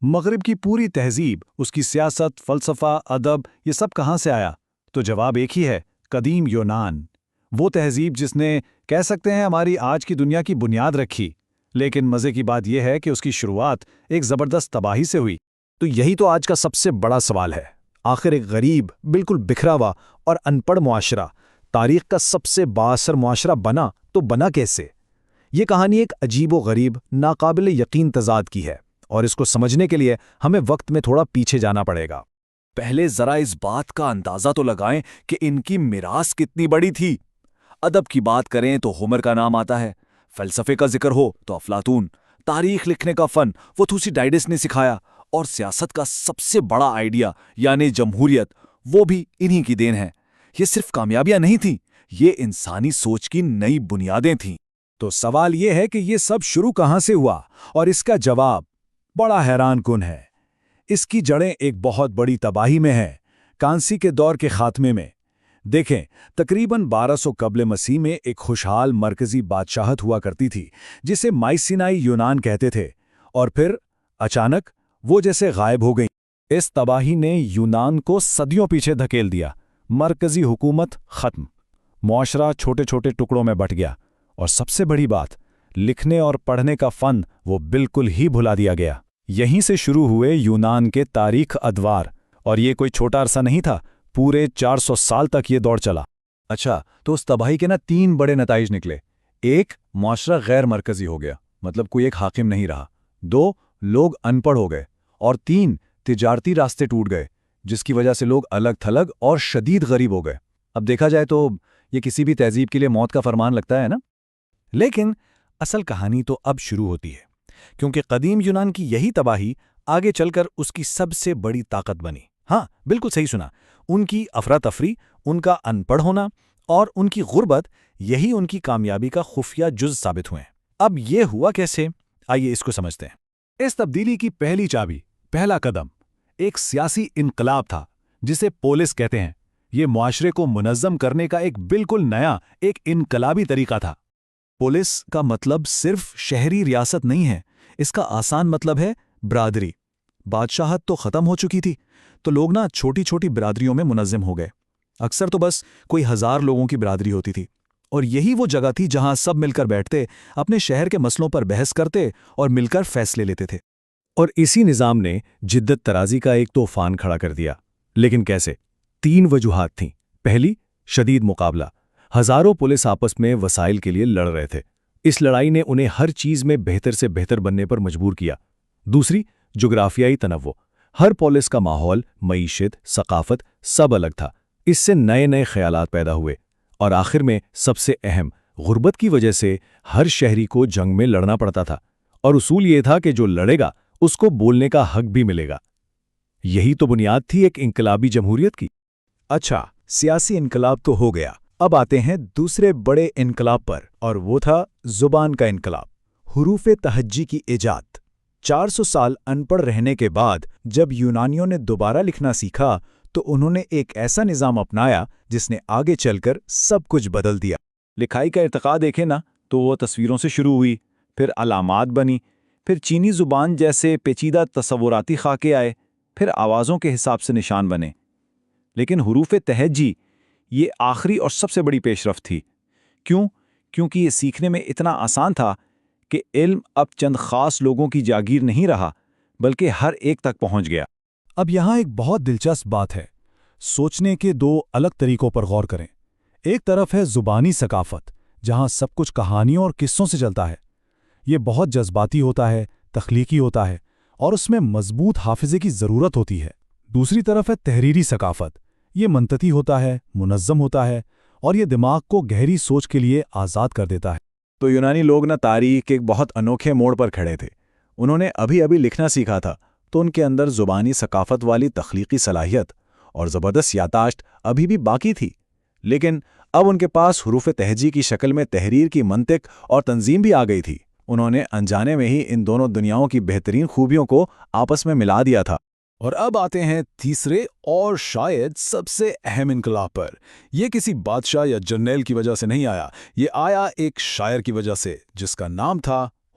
مغرب کی پوری تہذیب، اس کی سیاست، فلسفہ، ادب، یہ سب کہاں سے آیا؟ تو جواب ایک ہی ہے، قدیم یونان۔ وہ تہذیب جس نے کہہ سکتے ہیں ہماری آج کی دنیا کی بنیاد رکھی۔ لیکن مزے کی بات یہ ہے کہ اس کی شروعات ایک زبردست تباہی سے ہوئی۔ تو یہی تو آج کا سب سے بڑا سوال ہے، آخر ایک غریب، بالکل بکھرا ہوا اور ان پڑھ معاشرہ تاریخ کا سب سے بااثر معاشرہ بنا تو بنا کیسے؟ یہ کہانی ایک عجیب و غریب، ناقابل یقین تضاد کی ہے، اور اس کو سمجھنے کے لیے ہمیں وقت میں تھوڑا پیچھے جانا پڑے گا۔ پہلے ذرا اس بات کا اندازہ تو لگائیں کہ ان کی میراث کتنی بڑی تھی۔ ادب کی بات کریں تو ہومر کا نام آتا ہے، فلسفے کا ذکر ہو تو افلاطون، تاریخ لکھنے کا فن وہ تھوسیڈائیڈس نے سکھایا، اور سیاست کا سب سے بڑا آئیڈیا یعنی جمہوریت وہ بھی انہی کی دین ہے۔ یہ صرف کامیابیاں نہیں تھیں، یہ انسانی سوچ کی نئی بنیادیں تھیں۔ تو سوال یہ ہے کہ یہ سب شروع کہاں سے ہوا، اور اس کا جواب بڑا حیران کن ہے۔ اس کی جڑیں ایک بہت بڑی تباہی میں ہیں، کانسی کے دور کے خاتمے میں۔ دیکھیں، تقریباً 1200 قبل مسیح میں ایک خوشحال مرکزی بادشاہت ہوا کرتی تھی جسے مائسینائی یونان کہتے تھے، اور پھر اچانک وہ جیسے غائب ہو گئیں۔ اس تباہی نے یونان کو صدیوں پیچھے دھکیل دیا، مرکزی حکومت ختم، معاشرہ چھوٹے چھوٹے ٹکڑوں میں بٹ گیا، اور سب سے بڑی بات، لکھنے اور پڑھنے کا فن وہ بالکل ہی بھلا دیا گیا۔ یہیں سے شروع ہوئے یونان کے تاریخ ادوار، اور یہ کوئی چھوٹا عرصہ نہیں تھا، پورے 400 سال تک یہ دور چلا۔ اچھا، تو اس تباہی کے 3 بڑے نتائج نکلے۔ ایک، معاشرہ غیر مرکزی ہو گیا، مطلب کوئی ایک حاکم نہیں رہا۔ 2، لوگ ان پڑھ ہو گئے، اور 3، تجارتی راستے ٹوٹ گئے، جس کی وجہ سے لوگ الگ تھلگ اور شدید غریب ہو گئے۔ اب دیکھا جائے تو یہ کسی بھی تہذیب کے لیے موت کا فرمان لگتا ہے نا؟ لیکن اصل کہانی تو اب شروع ہوتی ہے، کیونکہ قدیم یونان کی یہی تباہی آگے چل کر اس کی سب سے بڑی طاقت بنی۔ ہاں، بالکل صحیح سنا، ان کی افراتفری، ان کا ان پڑھ ہونا اور ان کی غربت، یہی ان کی کامیابی کا خفیہ جز ثابت ہوئے ہیں۔ اب یہ ہوا کیسے؟ آئیے اس کو سمجھتے ہیں۔ اس تبدیلی کی پہلی چابی، پہلا قدم، ایک سیاسی انقلاب تھا جسے پولس کہتے ہیں۔ یہ معاشرے کو منظم کرنے کا ایک بالکل نیا، ایک انقلابی طریقہ تھا۔ پولس کا مطلب صرف شہری ریاست نہیں ہے، اس کا آسان مطلب ہے برادری۔ بادشاہت تو ختم ہو چکی تھی، تو لوگ چھوٹی چھوٹی برادریوں میں منظم ہو گئے۔ اکثر تو بس کوئی 1000 لوگوں کی برادری ہوتی تھی، اور یہی وہ جگہ تھی جہاں سب مل کر بیٹھتے، اپنے شہر کے مسئلوں پر بحث کرتے اور مل کر فیصلے لیتے تھے۔ اور اسی نظام نے جدت ترازی کا ایک طوفان کھڑا کر دیا۔ لیکن کیسے؟ 3 وجوہات تھیں۔ پہلی، شدید مقابلہ۔ ہزاروں پولیس آپس میں وسائل کے لیے لڑ رہے تھے۔ اس لڑائی نے انہیں ہر چیز میں بہتر سے بہتر بننے پر مجبور کیا۔ دوسری، جغرافیائی تنوع۔ ہر پولیس کا ماحول، معیشت، ثقافت سب الگ تھا۔ اس سے نئے نئے خیالات پیدا ہوئے۔ اور آخر میں سب سے اہم، غربت کی وجہ سے ہر شہری کو جنگ میں لڑنا پڑتا تھا، اور اصول یہ تھا کہ جو لڑے گا اس کو بولنے کا حق بھی ملے گا۔ یہی تو بنیاد تھی ایک انقلابی جمہوریت کی۔ اچھا، سیاسی انقلاب تو ہو گیا، اب آتے ہیں دوسرے بڑے انقلاب پر، اور وہ تھا زبان کا انقلاب، حروف تہجی کی ایجاد۔ 400 سال ان پڑھ رہنے کے بعد جب یونانیوں نے دوبارہ لکھنا سیکھا تو انہوں نے ایک ایسا نظام اپنایا جس نے آگے چل کر سب کچھ بدل دیا۔ لکھائی کا ارتقاء دیکھیں نا تو وہ تصویروں سے شروع ہوئی، پھر علامات بنی، پھر چینی زبان جیسے پیچیدہ تصوراتی خاکے آئے، پھر آوازوں کے حساب سے نشان بنے۔ لیکن حروف تہجی یہ آخری اور سب سے بڑی پیش رفت تھی۔ کیوں؟ کیونکہ یہ سیکھنے میں اتنا آسان تھا کہ علم اب چند خاص لوگوں کی جاگیر نہیں رہا، بلکہ ہر ایک تک پہنچ گیا۔ اب یہاں ایک بہت دلچسپ بات ہے، سوچنے کے 2 الگ طریقوں پر غور کریں۔ ایک طرف ہے زبانی ثقافت، جہاں سب کچھ کہانیوں اور قصوں سے چلتا ہے۔ یہ بہت جذباتی ہوتا ہے، تخلیقی ہوتا ہے، اور اس میں مضبوط حافظے کی ضرورت ہوتی ہے۔ دوسری طرف ہے تحریری ثقافت، یہ منطقی ہوتا ہے، منظم ہوتا ہے، اور یہ دماغ کو گہری سوچ کے لیے آزاد کر دیتا ہے۔ تو یونانی لوگ تاریخ کے ایک بہت انوکھے موڑ پر کھڑے تھے۔ انہوں نے ابھی لکھنا سیکھا تھا، تو ان کے اندر زبانی ثقافت والی تخلیقی صلاحیت اور زبردست یادداشت ابھی بھی باقی تھی، لیکن اب ان کے پاس حروف تہجی کی شکل میں تحریر کی منطق اور تنظیم بھی آ گئی تھی۔ انہوں نے انجانے میں ہی ان دونوں دنیاؤں کی بہترین خوبیوں کو آپس میں ملا دیا تھا۔ اور اب آتے ہیں تیسرے اور شاید سب سے اہم انقلاب پر۔ یہ کسی بادشاہ یا جرنیل کی وجہ سے نہیں آیا، یہ آیا ایک شاعر کی وجہ سے، جس کا نام تھا